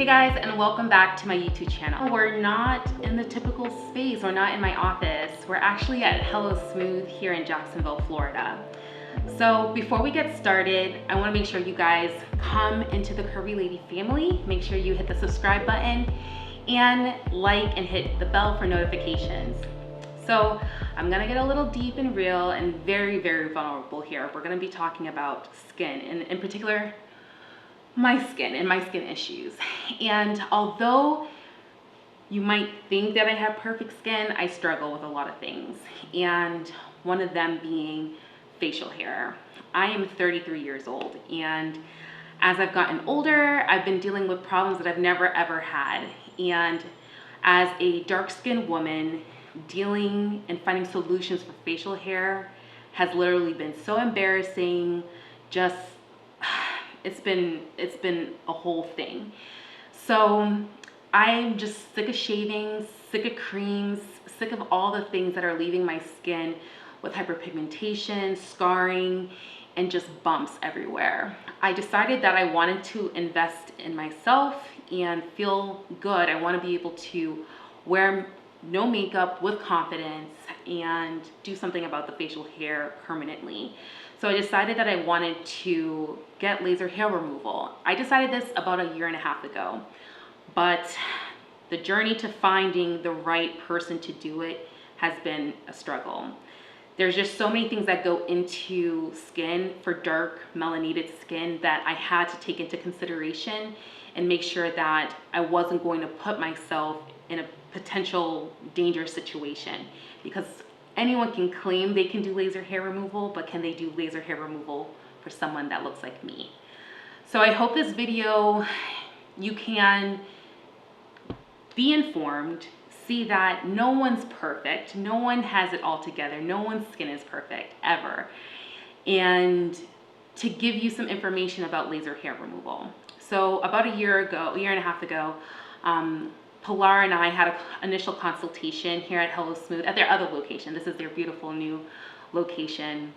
Hey guys, and welcome back to my YouTube channel. We're not in the typical space, we're not in my office. We're actually at HelloSmooth here in Jacksonville, Florida. So before we get started, I want to make sure you guys come into the Curvy Lady family. Make sure you hit the subscribe button and like and hit the bell for notifications. So I'm gonna get a little deep and real and very, very vulnerable here. We're gonna be talking about skin, and in particular, my skin and my skin issues. And although you might think that I have perfect skin, I struggle with a lot of things. And one of them being facial hair. I am 33 years old, and as I've gotten older, I've been dealing with problems that I've never ever had. And as a dark-skinned woman, dealing and finding solutions for facial hair has literally been so embarrassing. Just it's been a whole thing. So I'm just sick of shaving, sick of creams, sick of all the things that are leaving my skin with hyperpigmentation, scarring, and just bumps everywhere. I decided that I wanted to invest in myself and feel good. I want to be able to wear no makeup with confidence and do something about the facial hair permanently. So I decided that I wanted to get laser hair removal. I decided this about a year and a half ago, but the journey to finding the right person to do it has been a struggle. There's just so many things that go into skin for dark melanated skin that I had to take into consideration and make sure that I wasn't going to put myself in a potential dangerous situation, because anyone can claim they can do laser hair removal, but can they do laser hair removal for someone that looks like me? So I hope this video, you can be informed, see that no one's perfect, no one has it all together, no one's skin is perfect, ever. And to give you some information about laser hair removal. So about a year and a half ago, Pilar and I had an initial consultation here at HelloSmooth at their other location. This is their beautiful new location.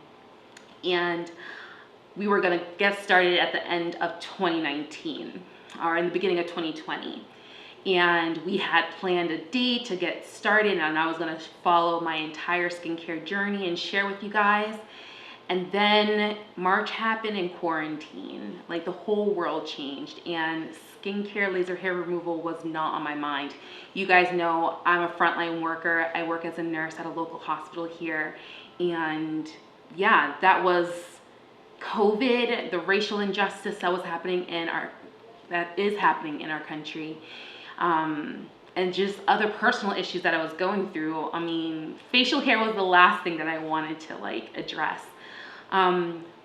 And we were gonna get started at the end of 2019, or in the beginning of 2020. And we had planned a date to get started, and I was gonna follow my entire skincare journey and share with you guys. And then March happened in quarantine. Like, the whole world changed, and skincare laser hair removal was not on my mind. You guys know I'm a frontline worker. I work as a nurse at a local hospital here. And yeah, that was COVID, the racial injustice that is happening in our country. And just other personal issues that I was going through. I mean, facial hair was the last thing that I wanted to address.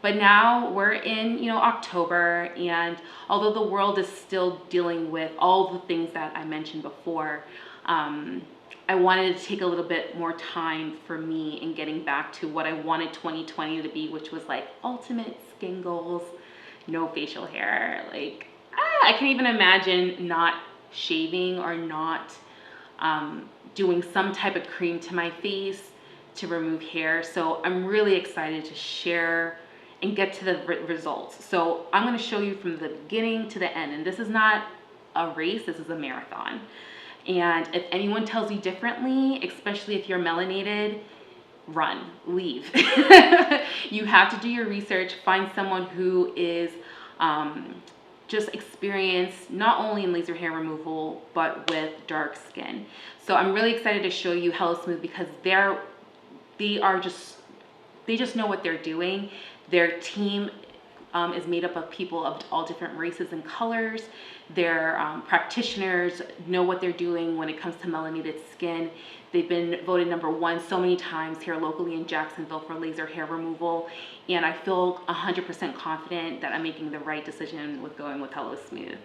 But now we're in, October, and although the world is still dealing with all the things that I mentioned before, I wanted to take a little bit more time for me in getting back to what I wanted 2020 to be, which was ultimate skin goals, no facial hair. I can't even imagine not shaving or not doing some type of cream to my face to remove hair. So I'm really excited to share and get to the results. So I'm going to show you from the beginning to the end, and this is not a race, this is a marathon. And if anyone tells you differently, especially if you're melanated, run, leave. You have to do your research, find someone who is just experienced not only in laser hair removal but with dark skin. So I'm really excited to show you HelloSmooth, because they just know what they're doing. Their team is made up of people of all different races and colors. Their practitioners know what they're doing when it comes to melanated skin. They've been voted #1 so many times here locally in Jacksonville for laser hair removal, and I feel 100% confident that I'm making the right decision with going with HelloSmooth.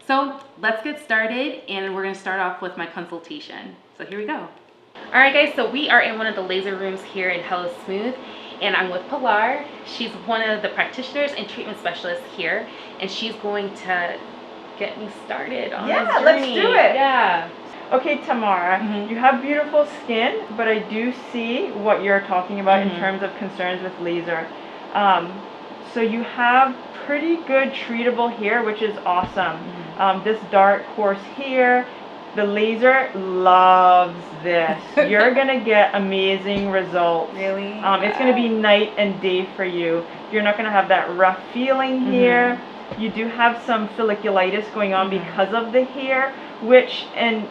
So let's get started, and we're going to start off with my consultation. So here we go. All right, guys, so we are in one of the laser rooms here in HelloSmooth, and I'm with Pilar. She's one of the practitioners and treatment specialists here, and she's going to get me started on this journey. Let's do it. Yeah. Okay, Tamara, you have beautiful skin, but I do see what you're talking about in terms of concerns with laser. So you have pretty good treatable hair, which is awesome. this dark coarse here. The laser loves this. You're gonna get amazing results. Really? It's gonna be night and day for you. You're not gonna have that rough feeling here. You do have some folliculitis going on because of the hair, which in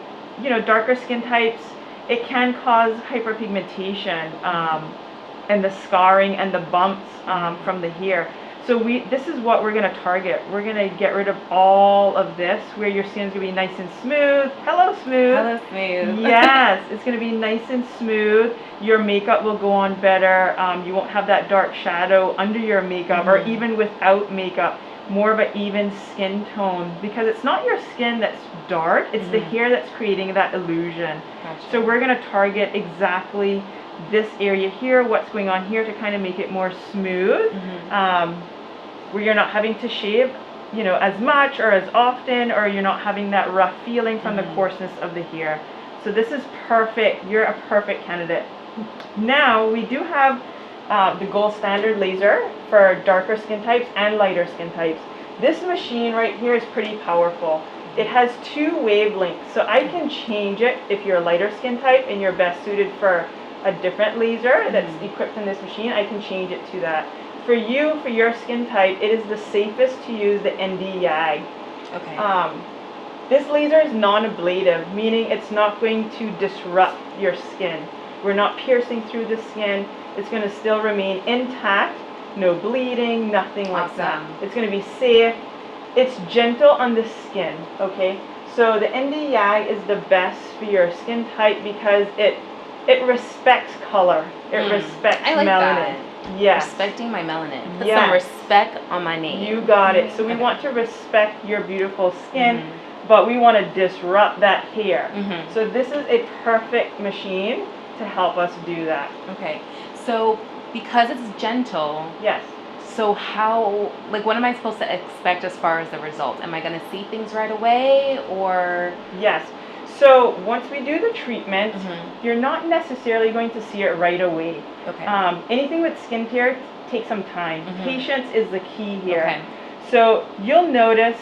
darker skin types, it can cause hyperpigmentation and the scarring and the bumps from the hair. So this is what we're going to target. We're going to get rid of all of this, where your skin's going to be nice and smooth. HelloSmooth. HelloSmooth. Yes, it's going to be nice and smooth. Your makeup will go on better. You won't have that dark shadow under your makeup, or even without makeup. More of an even skin tone, because it's not your skin that's dark, it's the hair that's creating that illusion. Gotcha. So we're going to target exactly this area here, what's going on here, to kind of make it more smooth, where you're not having to shave as much or as often, or you're not having that rough feeling from the coarseness of the hair. So this is perfect. You're a perfect candidate. Now we do have the gold standard laser for darker skin types and lighter skin types. This machine right here is pretty powerful. It has 2 wavelengths, so I can change it if you're a lighter skin type and you're best suited for a different laser that's equipped in this machine. I can change it to that. For you, for your skin type, it is the safest to use the ND YAG. Okay. This laser is non-ablative, meaning it's not going to disrupt your skin. We're not piercing through the skin. It's going to still remain intact, no bleeding, nothing like that. It's going to be safe. It's gentle on the skin, okay? So the ND YAG is the best for your skin type because it respects color. It respects I like melanin. That. Yes. Respecting my melanin. Put some respect on my name. You got it. So we want to respect your beautiful skin, but we want to disrupt that hair. So this is a perfect machine to help us do that. Okay. So because it's gentle. Yes. So how, what am I supposed to expect as far as the results? Am I going to see things right away, or? Yes. So once we do the treatment, you're not necessarily going to see it right away. Okay. Anything with skincare takes some time. Patience is the key here. Okay. So you'll notice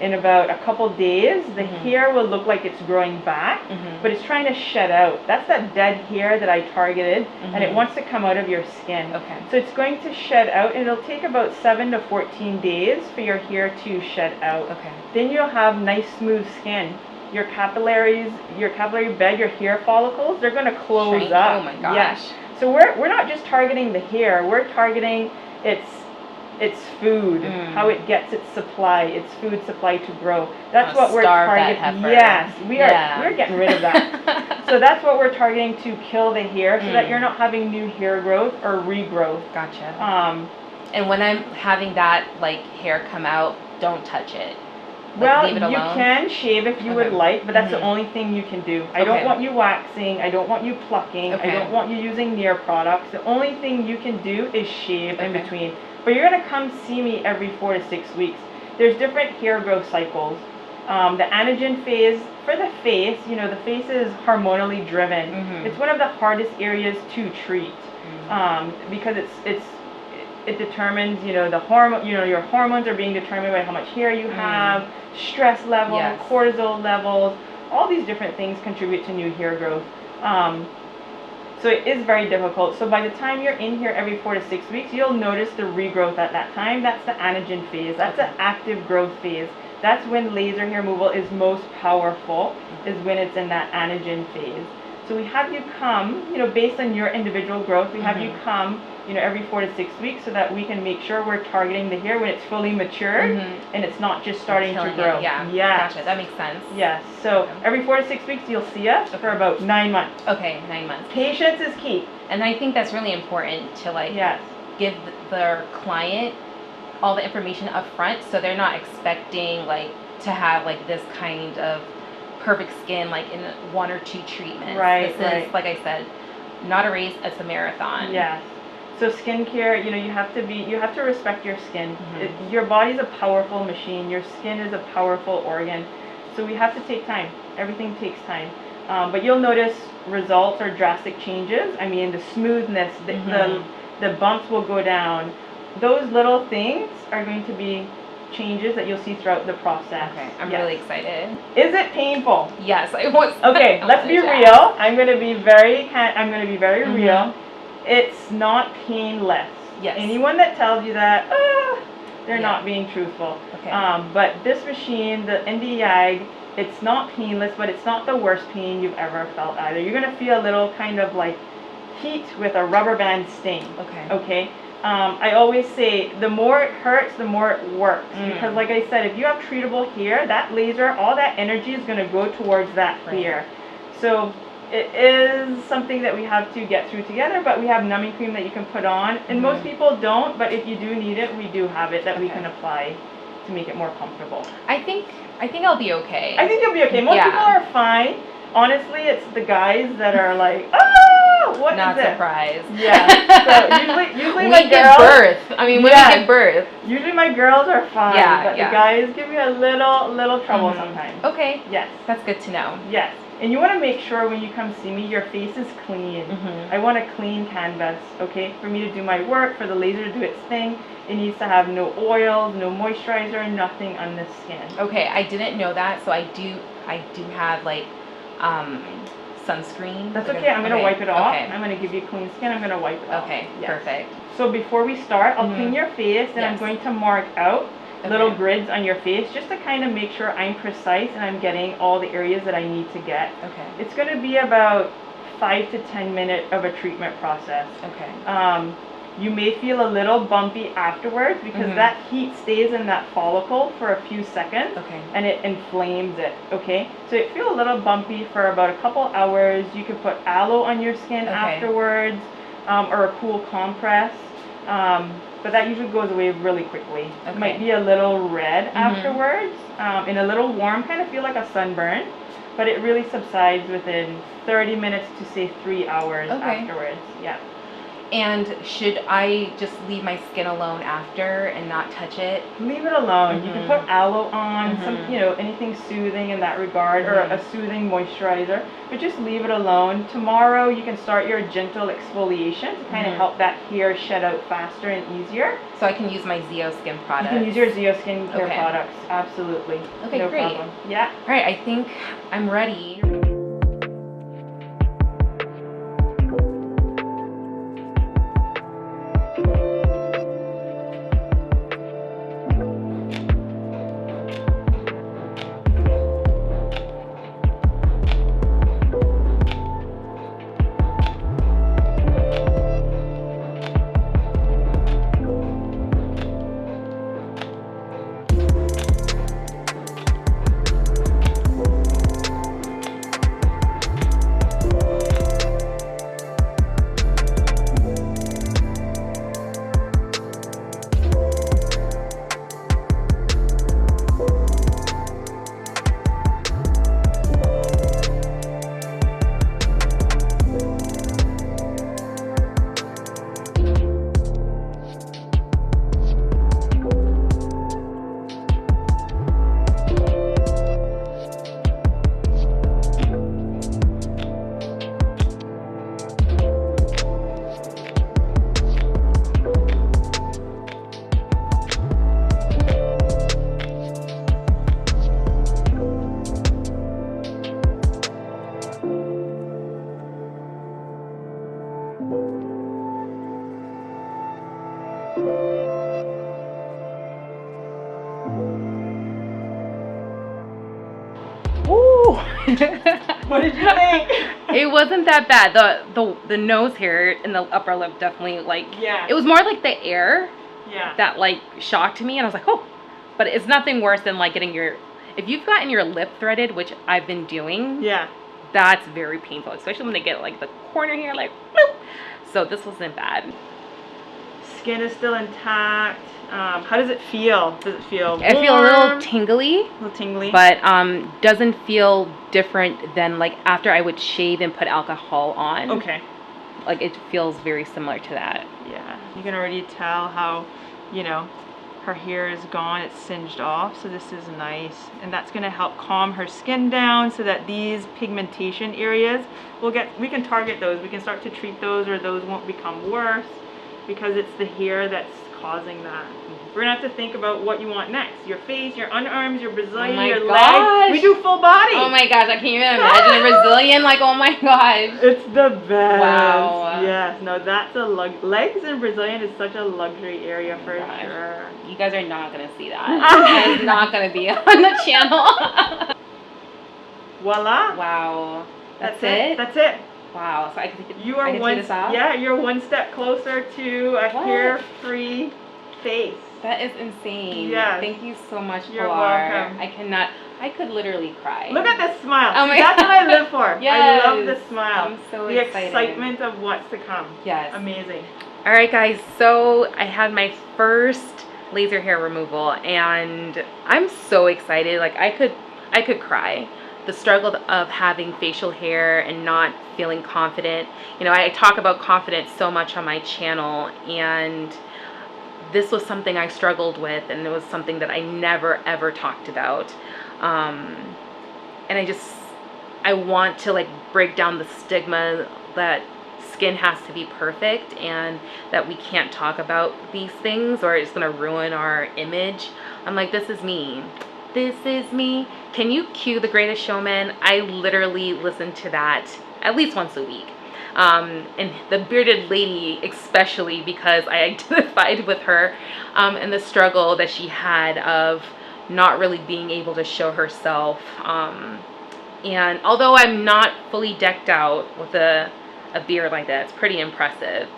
in about a couple days, the hair will look like it's growing back, but it's trying to shed out. That's that dead hair that I targeted, and it wants to come out of your skin. Okay. So it's going to shed out, and it'll take about 7 to 14 days for your hair to shed out. Okay. Then you'll have nice smooth skin. Your capillaries, your capillary bed, your hair follicles, they're going to close up. Oh my gosh. Yes. So we're not just targeting the hair, we're targeting its food, how it gets its supply, its food supply to grow. That's what we're targeting. Yes, we're getting rid of that. So that's what we're targeting, to kill the hair, so that you're not having new hair growth or regrowth. Gotcha. And when I'm having that hair come out, don't touch it. Well, you can shave if you would like, but that's the only thing you can do. I don't want you waxing, I don't want you plucking, I don't want you using nail products. The only thing you can do is shave in between. But you're going to come see me every 4 to 6 weeks. There's different hair growth cycles. The anagen phase, for the face, the face is hormonally driven. It's one of the hardest areas to treat because it determines, the hormone, your hormones are being determined by how much hair you have, stress levels, cortisol levels, all these different things contribute to new hair growth. So it is very difficult. So by the time you're in here every 4 to 6 weeks, you'll notice the regrowth at that time. That's the anagen phase. That's the active growth phase. That's when laser hair removal is most powerful, is when it's in that anagen phase. So we have you come, based on your individual growth, we have you come, every 4 to 6 weeks, so that we can make sure we're targeting the hair when it's fully matured and it's not just starting to grow. Yeah. Yes. Gotcha. That makes sense. Yes. So every 4 to 6 weeks, you'll see us for about 9 months. Okay, 9 months. Patience is key. And I think that's really important to give their client all the information up front, so they're not expecting to have this kind of perfect skin in 1 or 2 treatments. Right. This is, like I said, not a race, it's a marathon. Yes. So skincare, you have to respect your skin. Your body's a powerful machine. Your skin is a powerful organ. So we have to take time. Everything takes time. But you'll notice results or drastic changes. I mean, the smoothness, the bumps will go down. Those little things are going to be changes that you'll see throughout the process. Okay, I'm really excited. Is it painful? Yes, I was. Okay, let's be real. I'm going to be very real. It's not painless. Yes. Anyone that tells you that, they're not being truthful. Okay. But this machine, the Nd:YAG, it's not painless, but it's not the worst pain you've ever felt either. You're going to feel a little kind of like heat with a rubber band sting. Okay. Okay. I always say the more it hurts, the more it works. Because like I said, if you have treatable hair, that laser, all that energy is going to go towards that hair. So it is something that we have to get through together, but we have numbing cream that you can put on. And most people don't, but if you do need it, we do have it that we can apply to make it more comfortable. I think I'll be okay. I think you'll be okay. Most people are fine. Honestly, it's the guys that are like, oh, what Not is it? surprised. Yeah. So usually my girls. Give birth. I mean, when we give birth. Usually my girls are fine, but the guys give me a little trouble sometimes. Okay. Yes. That's good to know. Yes. And you want to make sure when you come see me, your face is clean. I want a clean canvas, okay? For me to do my work, for the laser to do its thing, it needs to have no oils, no moisturizer, nothing on the skin. Okay, I didn't know that, so I do have like sunscreen. That's okay. I'm going to wipe it off. I'm going to give you clean skin. I'm going to wipe it off. Okay, perfect. So before we start, I'll clean your face, and I'm going to mark out little grids on your face just to kind of make sure I'm precise and I'm getting all the areas that I need to get. Okay. It's going to be about 5 to 10 minutes of a treatment process. Okay. You may feel a little bumpy afterwards because that heat stays in that follicle for a few seconds and it inflames it, okay? So it feels a little bumpy for about a couple hours. You can put aloe on your skin afterwards or a cool compress. But that usually goes away really quickly. It might be a little red afterwards and a little warm, kind of feel like a sunburn, but it really subsides within 30 minutes to say 3 hours afterwards. Yeah. And should I just leave my skin alone after and not touch it? Leave it alone. You can put aloe on, some, anything soothing in that regard, or a soothing moisturizer, but just leave it alone. Tomorrow you can start your gentle exfoliation to kind of help that hair shed out faster and easier. So I can use my Zeo Skin products? You can use your Zeo Skin care products, absolutely. Okay, no great. problem. Yeah. All right, I think I'm ready. What did you think? It wasn't that bad. The nose hair and the upper lip definitely it was more like the air that like shocked me, and I was like, oh, but it's nothing worse than like getting if you've gotten your lip threaded, which I've been doing, that's very painful, especially when they get like the corner here, like bloop. So this wasn't bad. Skin is still intact. How does it feel? Does it feel warm? I feel a little tingly. A little tingly. But doesn't feel different than like after I would shave and put alcohol on. Okay. Like it feels very similar to that. Yeah. You can already tell how, her hair is gone. It's singed off. So this is nice. And that's going to help calm her skin down so that these pigmentation areas, we can target those. We can start to treat those, or those won't become worse, because it's the hair that's causing that. We're gonna have to think about what you want next. Your face, your underarms, your Brazilian, Oh your gosh. legs. We do full body. Oh my gosh, I can't even imagine a Brazilian. Like, oh my gosh. It's the best. Wow. Yes, no, that's a legs in Brazilian is such a luxury area for sure. You guys are not gonna see that. That is not gonna be on the channel. Voila. Wow. That's it? That's it. Wow. So I can you're one step closer to a hair-free face. That is insane. Yes. Thank you so much, Pilar. You're welcome. I could literally cry. Look at this smile. Oh my That's what I live for. Yes. I love the smile. I'm so the excited. excitement of what's to come. Yes. Amazing. All right, guys. So I had my first laser hair removal, and I'm so excited. Like, I could cry. The struggle of having facial hair and not feeling confident. You know, I talk about confidence so much on my channel, and this was something I struggled with, and it was something that I never ever talked about. And I want to like break down the stigma that skin has to be perfect and that we can't talk about these things or it's gonna ruin our image. I'm like, this is me. This is me. Can you cue The Greatest Showman? I literally listen to that at least once a week. And the bearded lady especially, because I identified with her and the struggle that she had of not really being able to show herself. And although I'm not fully decked out with a beard like that, it's pretty impressive.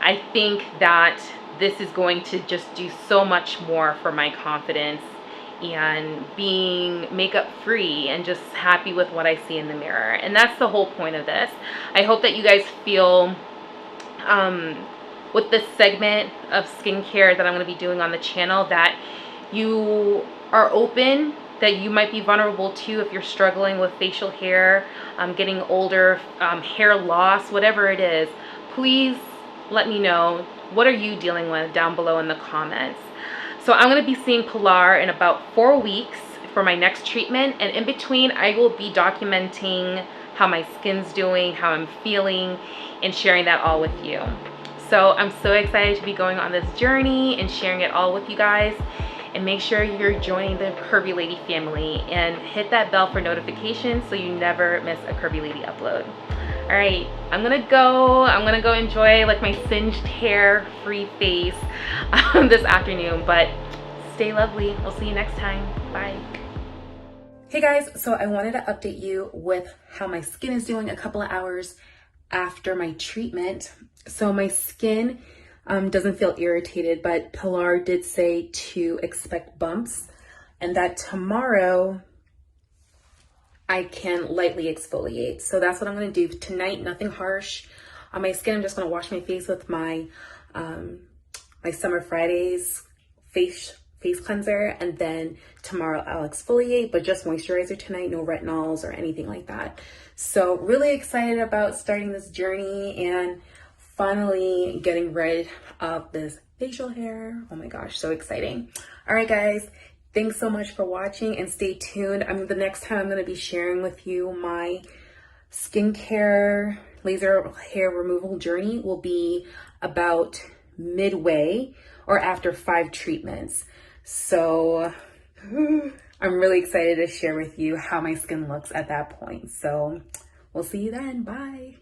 I think that this is going to just do so much more for my confidence and being makeup free and just happy with what I see in the mirror. And that's the whole point of this. I hope that you guys feel with this segment of skincare that I'm going to be doing on the channel that you are open, that you might be vulnerable to if you're struggling with facial hair, getting older, hair loss, whatever it is. Please let me know, what are you dealing with down below in the comments. So I'm going to be seeing Pilar in about 4 weeks for my next treatment, and in between I will be documenting how my skin's doing, how I'm feeling, and sharing that all with you. So I'm so excited to be going on this journey and sharing it all with you guys. And make sure you're joining the Curvy Lady family and hit that bell for notifications so you never miss a Curvy Lady upload. All right, I'm gonna go enjoy like my singed hair free face this afternoon, but stay lovely. We'll see you next time. Bye. Hey guys, so I wanted to update you with how my skin is doing a couple of hours after my treatment. So my skin doesn't feel irritated, but Pilar did say to expect bumps and that tomorrow I can lightly exfoliate. So that's what I'm gonna do tonight. Nothing harsh on my skin. I'm just gonna wash my face with my my Summer Fridays face cleanser, and then tomorrow I'll exfoliate, but just moisturizer tonight, no retinols or anything like that. So really excited about starting this journey and finally getting rid of this facial hair. Oh my gosh, so exciting. All right guys, thanks so much for watching and stay tuned. The next time I'm gonna be sharing with you my skincare laser hair removal journey will be about midway or after 5 treatments. So I'm really excited to share with you how my skin looks at that point. So we'll see you then, bye.